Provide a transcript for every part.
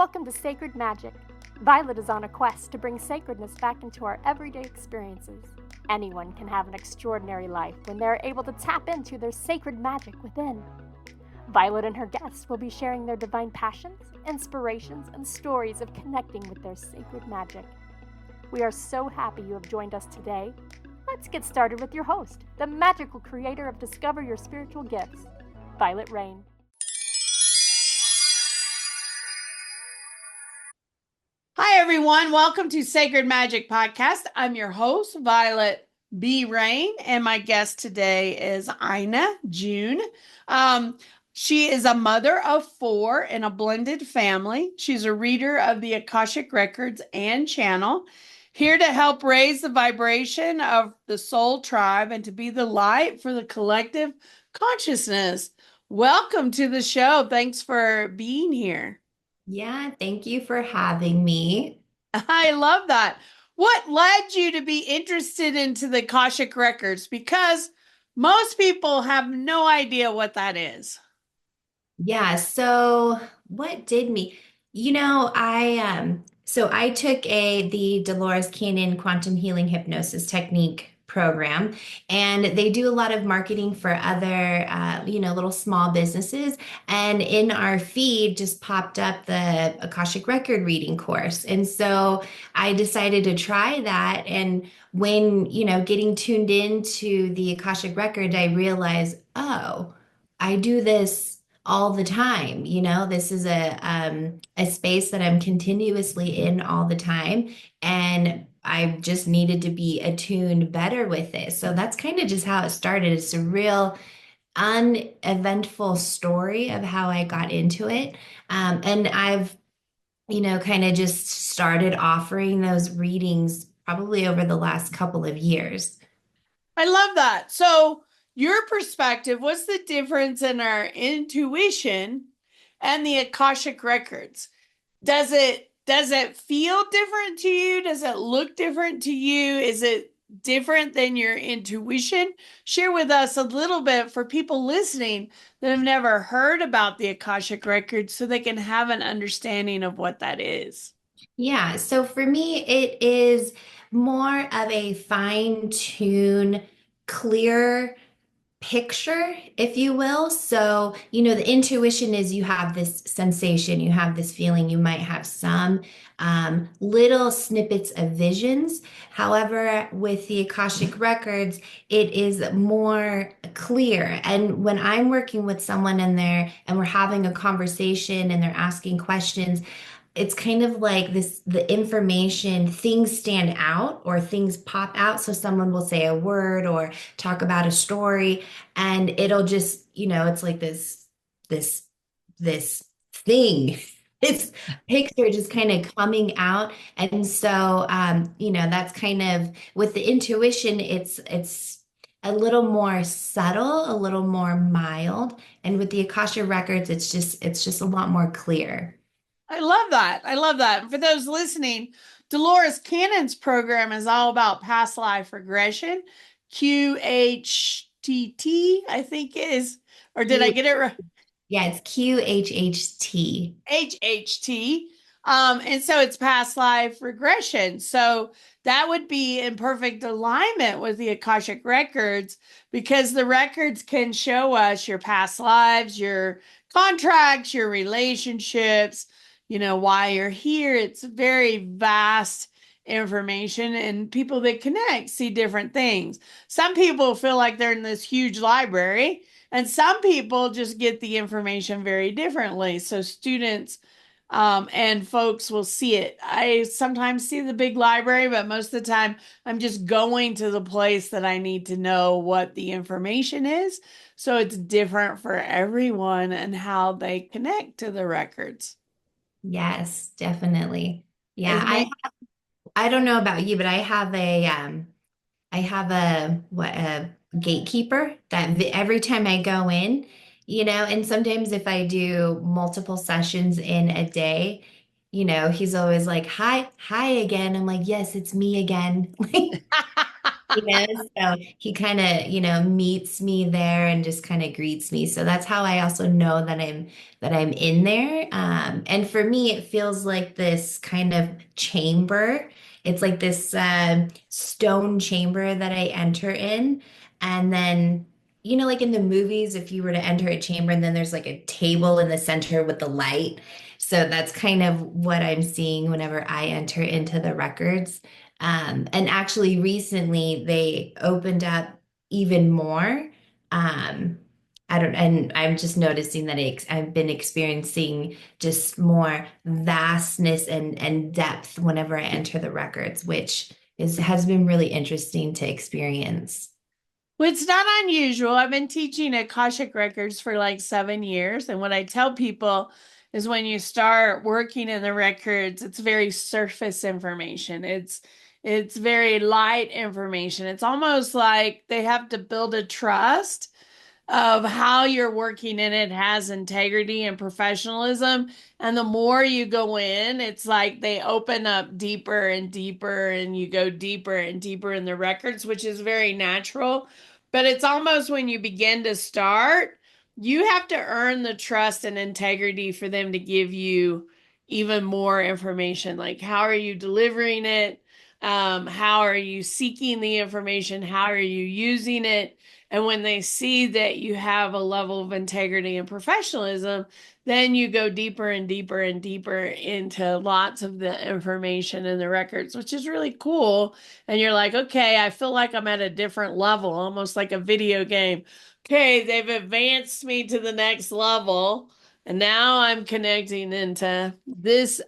Welcome to Sacred Magic. Violet is on a quest to bring sacredness back into our everyday experiences. Anyone can have an extraordinary life when they are able to tap into their sacred magic within. Violet and her guests will be sharing their divine passions, inspirations, and stories of connecting with their sacred magic. We are so happy you have joined us today. Let's get started with your host, the magical creator of Discover Your Spiritual Gifts, Vialet Rayne. Hi, everyone. Welcome to Sacred Magic Podcast. I'm your host, Vialet B Rayne, and my guest today is Ina June. She is a mother of 4 in a blended family. She's a reader of the Akashic Records and channel, here to help raise the vibration of the soul tribe and to be the light for the collective consciousness. Welcome to the show. Thanks for being here. Yeah, thank you for having me. I love that. What led you to be interested into the Akashic Records? Because most people have no idea what that is. Yeah, so what did me? I took the Dolores Cannon Quantum Healing Hypnosis Technique program, and they do a lot of marketing for other little small businesses. And in our feed just popped up the Akashic Record reading course. And so I decided to try that. And when, getting tuned into the Akashic Record, I realized, oh, I do this all the time. This is a space that I'm continuously in all the time, and I just needed to be attuned better with it. So that's kind of just how it started. It's a real uneventful story of how I got into it. And I've, kind of just started offering those readings probably over the last couple of years. I love that. So your perspective, what's the difference in our intuition and the Akashic Records? Does it feel different to you? Does it look different to you? Is it different than your intuition? Share with us a little bit for people listening that have never heard about the Akashic Records so they can have an understanding of what that is. Yeah, so for me, it is more of a fine-tune, clear picture, if you will. So, the intuition is you have this sensation, you have this feeling, you might have some little snippets of visions. However, with the Akashic Records, it is more clear. And when I'm working with someone in there and we're having a conversation and they're asking questions, it's kind of like the information, things stand out or things pop out. So someone will say a word or talk about a story, and it'll just, it's like this thing, this picture just kind of coming out. And so, that's kind of with the intuition, it's a little more subtle, a little more mild. And with the Akasha Records, it's just a lot more clear. I love that. I love that. For those listening, Dolores Cannon's program is all about past life regression, QHTT, I think is, or did I get it right? Yeah, it's QHHT. HHT. And so it's past life regression. So that would be in perfect alignment with the Akashic Records, because the records can show us your past lives, your contracts, your relationships, why you're here. It's very vast information, and people that connect see different things. Some people feel like they're in this huge library, and some people just get the information very differently. So students and folks will see it. I sometimes see the big library, but most of the time I'm just going to the place that I need to know what the information is. So it's different for everyone and how they connect to the records. Yes, definitely. Yeah, I don't know about you, but I have a gatekeeper that every time I go in, and sometimes if I do multiple sessions in a day, he's always like, hi again. I'm like, yes, it's me again. So he kind of, meets me there and just kind of greets me. So that's how I also know that I'm in there. And for me, it feels like this kind of chamber. It's like this stone chamber that I enter in, and then. Like in the movies, if you were to enter a chamber and then there's like a table in the center with the light. So that's kind of what I'm seeing whenever I enter into the records. And actually, recently they opened up even more. Um, I don't, and I'm just noticing that I've been experiencing just more vastness and depth whenever I enter the records, which has been really interesting to experience. Well, it's not unusual. I've been teaching Akashic Records for like 7 years. And what I tell people is when you start working in the records, it's very surface information. It's very light information. It's almost like they have to build a trust of how you're working in it has integrity and professionalism. And the more you go in, it's like they open up deeper and deeper, and you go deeper and deeper in the records, which is very natural. But it's almost when you begin to start, you have to earn the trust and integrity for them to give you even more information. Like, how are you delivering it? How are you seeking the information? How are you using it? And when they see that you have a level of integrity and professionalism, then you go deeper and deeper and deeper into lots of the information in the records, which is really cool. And you're like, okay, I feel like I'm at a different level, almost like a video game. Okay, they've advanced me to the next level. And now I'm connecting into this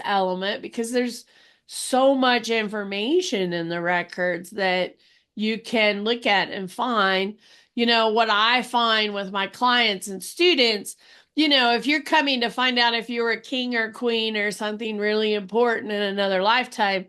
element because there's so much information in the records that you can look at and find. What I find with my clients and students, if you're coming to find out if you were a king or queen or something really important in another lifetime,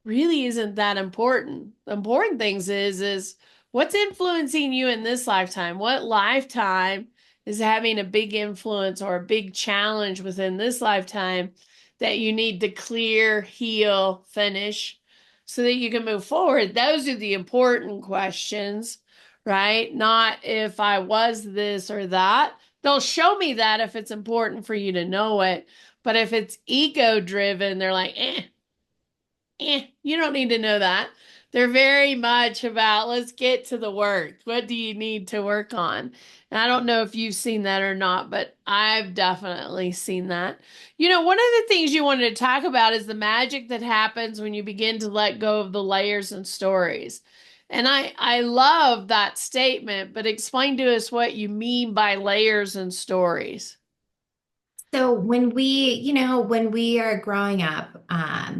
really isn't that important. The important things is what's influencing you in this lifetime? What lifetime is having a big influence or a big challenge within this lifetime that you need to clear, heal, finish so that you can move forward? Those are the important questions, right? Not if I was this or that. They'll show me that if it's important for you to know it. But if it's ego driven, they're like, you don't need to know that. They're very much about, let's get to the work. What do you need to work on? And I don't know if you've seen that or not, but I've definitely seen that. One of the things you wanted to talk about is the magic that happens when you begin to let go of the layers and stories. And I love that statement, but explain to us what you mean by layers and stories. So when we are growing up,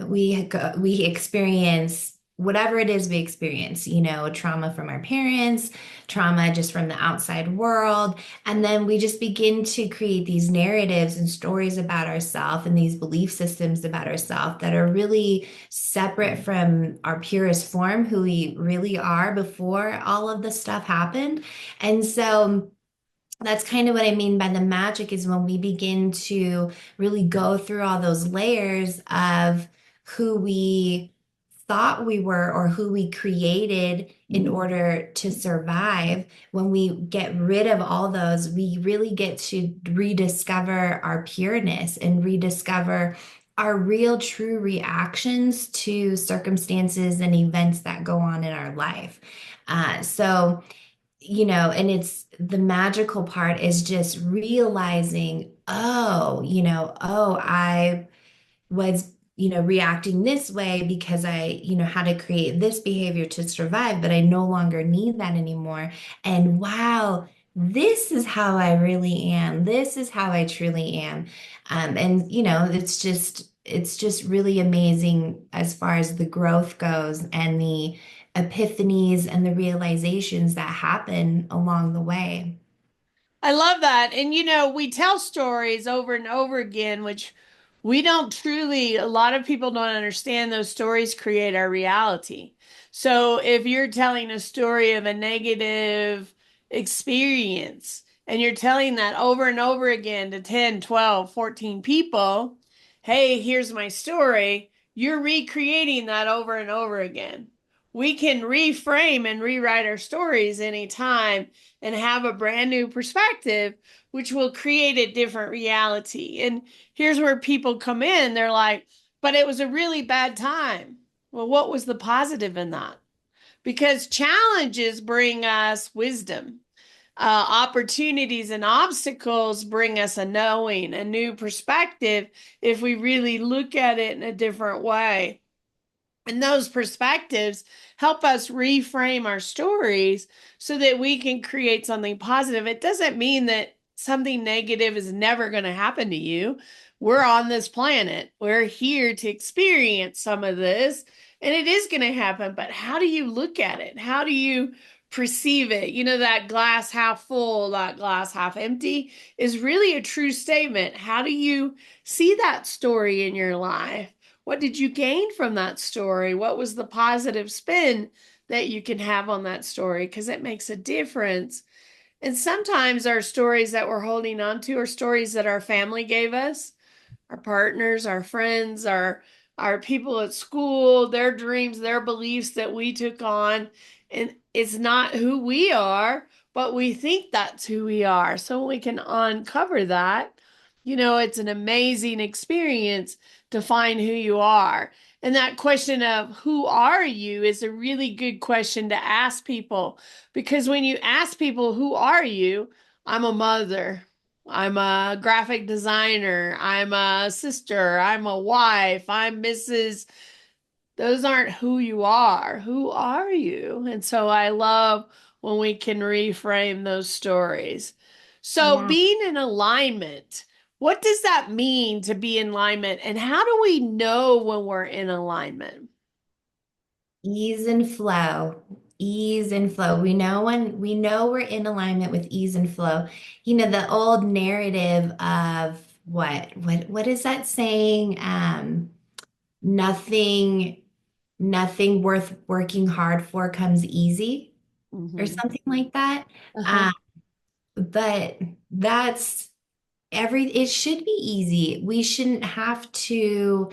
we experience whatever it is we experience, trauma from our parents, trauma just from the outside world, and then we just begin to create these narratives and stories about ourselves and these belief systems about ourselves that are really separate from our purest form, who we really are before all of this stuff happened. And so that's kind of what I mean by the magic is when we begin to really go through all those layers of who we thought we were or who we created in order to survive. When we get rid of all those, we really get to rediscover our pureness and rediscover our real true reactions to circumstances and events that go on in our life. So and it's the magical part is just realizing, I was, reacting this way because I, had to create this behavior to survive, but I no longer need that anymore. And wow, this is how I really am. This is how I truly am. And it's just really amazing as far as the growth goes and the epiphanies and the realizations that happen along the way. I love that. And we tell stories over and over again, which we don't truly, a lot of people don't understand those stories create our reality. So if you're telling a story of a negative experience and you're telling that over and over again to 10, 12, 14 people, hey, here's my story, you're recreating that over and over again. we can reframe and rewrite our stories anytime and have a brand new perspective, which will create a different reality. And here's where people come in. They're like, but it was a really bad time. Well, what was the positive in that? Because challenges bring us wisdom. Opportunities and obstacles bring us a knowing, a new perspective if we really look at it in a different way. And those perspectives help us reframe our stories so that we can create something positive. It doesn't mean that something negative is never going to happen to you. We're on this planet. We're here to experience some of this, and it is going to happen. But how do you look at it? How do you perceive it? You know, that glass half full, that glass half empty is really a true statement. How do you see that story in your life? What did you gain from that story? What was the positive spin that you can have on that story? Because it makes a difference. And sometimes our stories that we're holding on to are stories that our family gave us, our partners, our friends, our people at school, their dreams, their beliefs that we took on. And it's not who we are, but we think that's who we are. So we can uncover that. You know, it's an amazing experience to find who you are. And that question of who are you is a really good question to ask people, because when you ask people, who are you? I'm a mother. I'm a graphic designer. I'm a sister. I'm a wife. I'm Mrs. Those aren't who you are. Who are you? And so I love when we can reframe those stories. So Yeah. being in alignment, what does that mean to be in alignment? And how do we know when we're in alignment? Ease and flow. Ease and flow. We know we're in alignment with ease and flow. You know, the old narrative of what is that saying? Nothing, nothing worth working hard for comes easy, or Mm-hmm. something like that. Uh-huh. Um, but that's it should be easy. We shouldn't have to,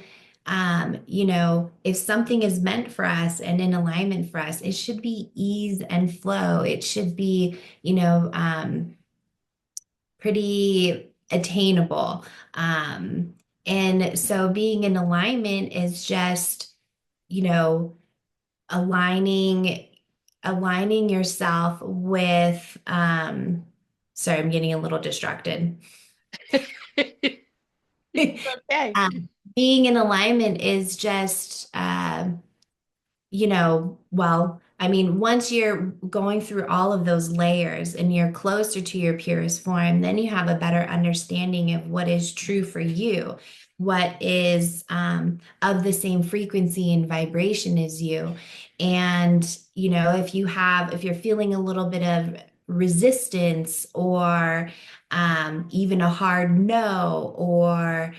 if something is meant for us and in alignment for us, it should be ease and flow. It should be, pretty attainable. And so being in alignment is just, you know, aligning aligning yourself with sorry, I'm getting a little distracted. Okay. Being in alignment is just, well, I mean, once you're going through all of those layers and you're closer to your purest form, then you have a better understanding of what is true for you, what is of the same frequency and vibration as you. And, if you're feeling a little bit of resistance, or even a hard no, or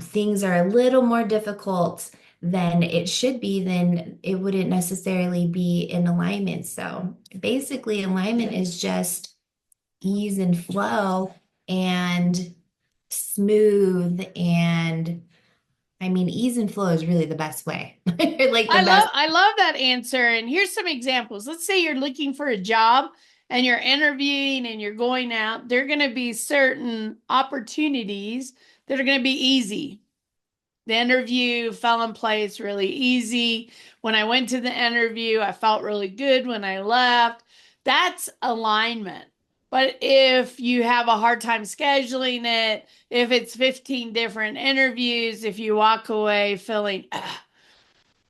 things are a little more difficult than it should be, then it wouldn't necessarily be in alignment. So basically, alignment is just ease and flow and smooth. And I mean, ease and flow is really the best way. Like the best. I love that answer. And here's some examples. Let's say you're looking for a job and you're interviewing and you're going out. There are going to be certain opportunities that are going to be easy. The interview fell in place really easy. When I went to the interview, I felt really good when I left. That's alignment. But if you have a hard time scheduling it, if it's 15 different interviews, if you walk away feeling,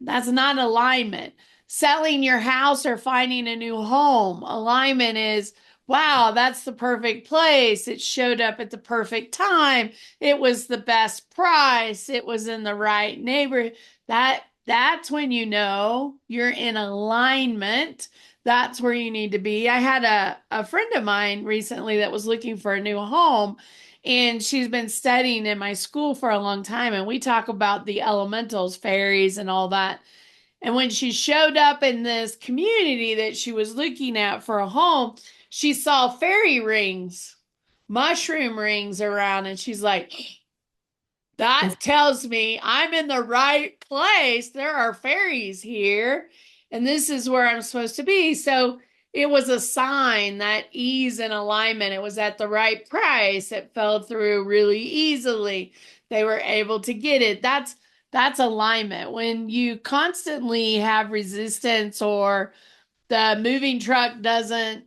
that's not alignment. Selling your house or finding a new home. Alignment is, wow, that's the perfect place. It showed up at the perfect time. It was the best price. It was in the right neighborhood. That's when you know you're in alignment. That's where you need to be. I had a friend of mine recently that was looking for a new home, and she's been studying in my school for a long time. And we talk about the elementals, fairies, and all that. And when she showed up in this community that she was looking at for a home, she saw fairy rings, mushroom rings around. And she's like, that tells me I'm in the right place. There are fairies here. and this is where I'm supposed to be. So it was a sign that ease and alignment, it was at the right price. It fell through really easily. They were able to get it. That's alignment. When you constantly have resistance, or the moving truck doesn't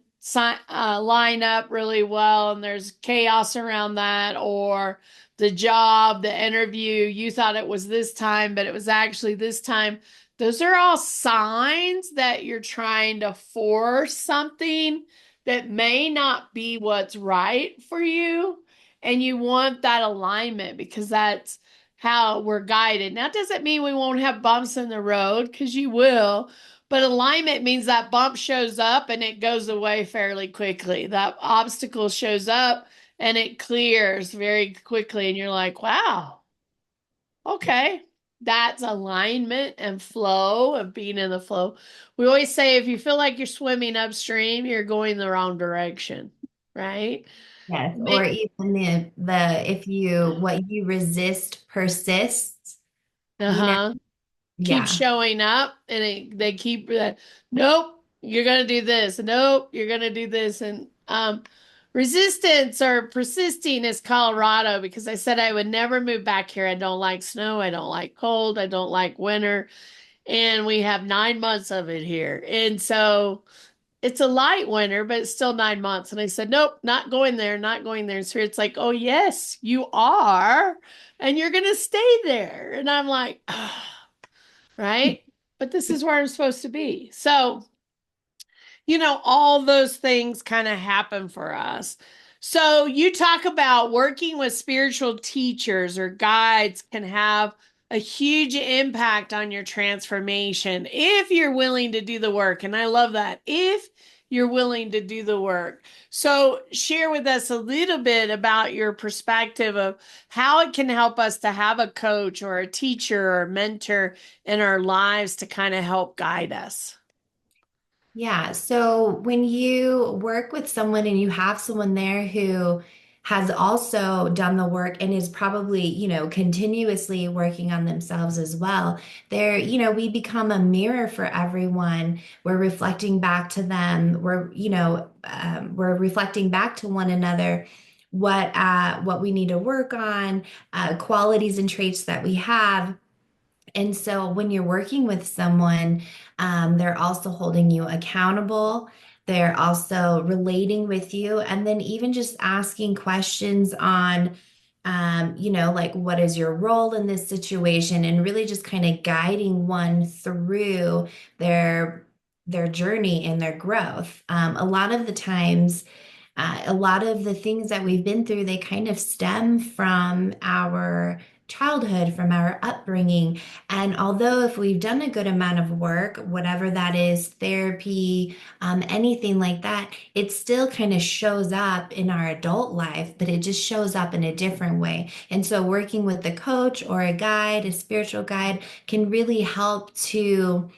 line up really well and there's chaos around that, or the job, the interview, you thought it was this time, but it was actually this time. Those are all signs that you're trying to force something that may not be what's right for you. And you want that alignment because that's how we're guided. Now, it doesn't mean we won't have bumps in the road, because you will, but alignment means that bump shows up and it goes away fairly quickly. That obstacle shows up and it clears very quickly. And you're like, wow, okay. That's alignment and flow, and being in the flow. We always say if you feel like you're swimming upstream, you're going the wrong direction, right? Yes, or even the if you what you resist persists, you know, Uh-huh. Keep yeah. showing up, and they keep nope, you're gonna do this, nope, you're gonna do this. And resistance or persisting is Colorado, because I said I would never move back here. I don't like snow, I don't like cold, I don't like winter, and we have 9 months of it here. And so it's a light winter, but it's still 9 months. And I said, nope, not going there, not going there. And Spirit's like, oh yes, you are, and you're gonna stay there. And I'm like, oh, right? But this is where I'm supposed to be. So, all those things kind of happen for us. So, you talk about working with spiritual teachers or guides can have a huge impact on your transformation if you're willing to do the work. And I love that. If you're willing to do the work. So, share with us a little bit about your perspective of how it can help us to have a coach or a teacher or a mentor in our lives to kind of help guide us. Yeah. So when you work with someone and you have someone there who has also done the work and is probably, continuously working on themselves as well, we become a mirror for everyone. We're reflecting back to them. We're reflecting back to one another what we need to work on, qualities and traits that we have. And so when you're working with someone, they're also holding you accountable. They're also relating with you, and then even just asking questions on, like what is your role in this situation, and really just kind of guiding one through their their journey and their growth. A lot of the times, a lot of the things that we've been through, they kind of stem from our childhood, from our upbringing. And although if we've done a good amount of work, whatever that is, therapy, anything like that, it still kind of shows up in our adult life, but it just shows up in a different way. And so working with a coach or a guide, a spiritual guide, can really help you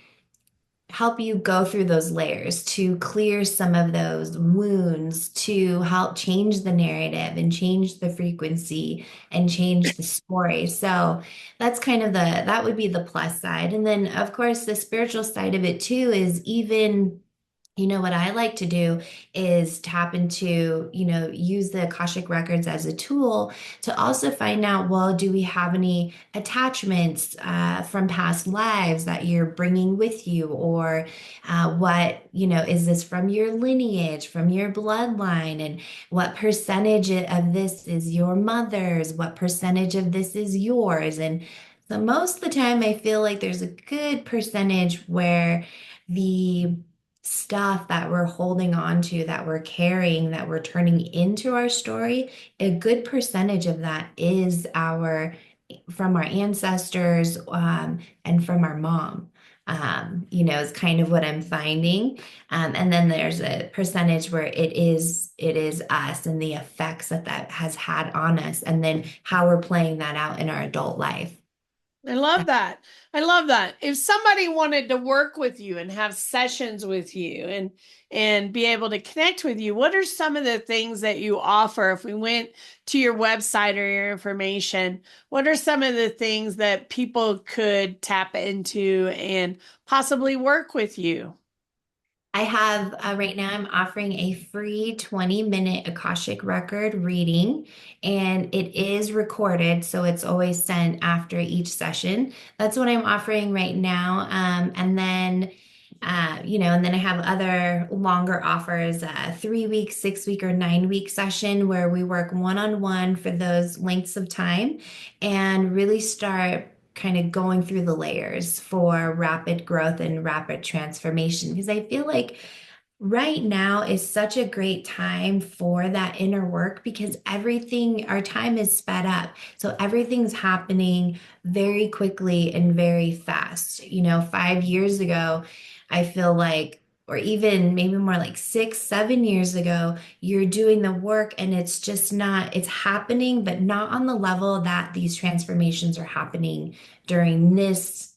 go through those layers, to clear some of those wounds, to help change the narrative and change the frequency and change the story. So that's kind of that would be the plus side. And then, of course, the spiritual side of it too is even. What I like to do is tap into, use the Akashic Records as a tool to also find out, well, do we have any attachments from past lives that you're bringing with you? Or is this from your lineage, from your bloodline? And what percentage of this is your mother's? What percentage of this is yours? And so most of the time, I feel like there's a good percentage where the stuff that we're holding on to, that we're carrying, that we're turning into our story, a good percentage of that is from our ancestors, and from our mom. Is kind of what I'm finding. And then there's a percentage where it is us and the effects that has had on us, and then how we're playing that out in our adult life. I love that. I love that. If somebody wanted to work with you and have sessions with you and be able to connect with you, what are some of the things that you offer? If we went to your website or your information, what are some of the things that people could tap into and possibly work with you? I have right now, I'm offering a free 20-minute Akashic record reading, and it is recorded, so it's always sent after each session. That's what I'm offering right now. And then, and then I have other longer offers, 3 week, 6 week, or 9 week session where we work one-on-one for those lengths of time and really start kind of going through the layers for rapid growth and rapid transformation. Because I feel like right now is such a great time for that inner work because everything, our time is sped up. So everything's happening very quickly and very fast. 5 years ago, I feel like, or even maybe more like 6, 7 years ago, you're doing the work and it's just not, it's happening, but not on the level that these transformations are happening during this,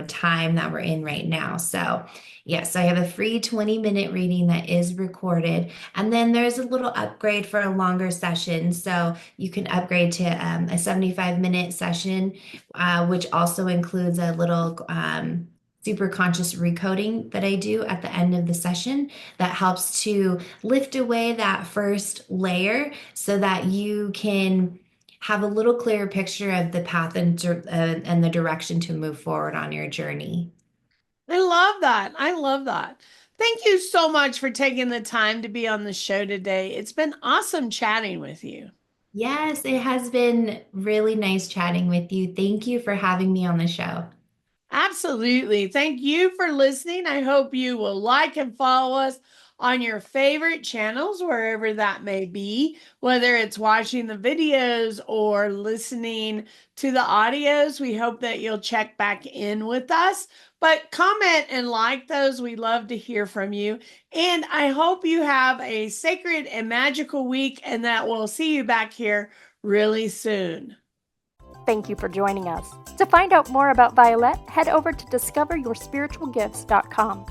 time that we're in right now. So, yes, I have a free 20-minute reading that is recorded. And then there's a little upgrade for a longer session. So you can upgrade to a 75-minute session, which also includes a little super conscious recoding that I do at the end of the session that helps to lift away that first layer so that you can have a little clearer picture of the path and the direction to move forward on your journey. I love that. I love that. Thank you so much for taking the time to be on the show today. It's been awesome chatting with you. Yes, it has been really nice chatting with you. Thank you for having me on the show. Absolutely. Thank you for listening. I hope you will like and follow us on your favorite channels, wherever that may be, whether it's watching the videos or listening to the audios. We hope that you'll check back in with us, but comment and like those. We love to hear from you. And I hope you have a sacred and magical week and that we'll see you back here really soon. Thank you for joining us. To find out more about Vialet, head over to discoveryourspiritualgifts.com.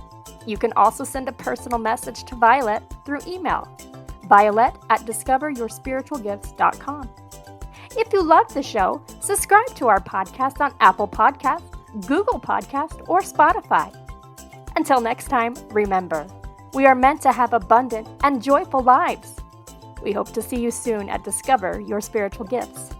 You can also send a personal message to Vialet through email, violet@discoveryourspiritualgifts.com. If you love the show, subscribe to our podcast on Apple Podcasts, Google Podcasts, or Spotify. Until next time, remember, we are meant to have abundant and joyful lives. We hope to see you soon at Discover Your Spiritual Gifts.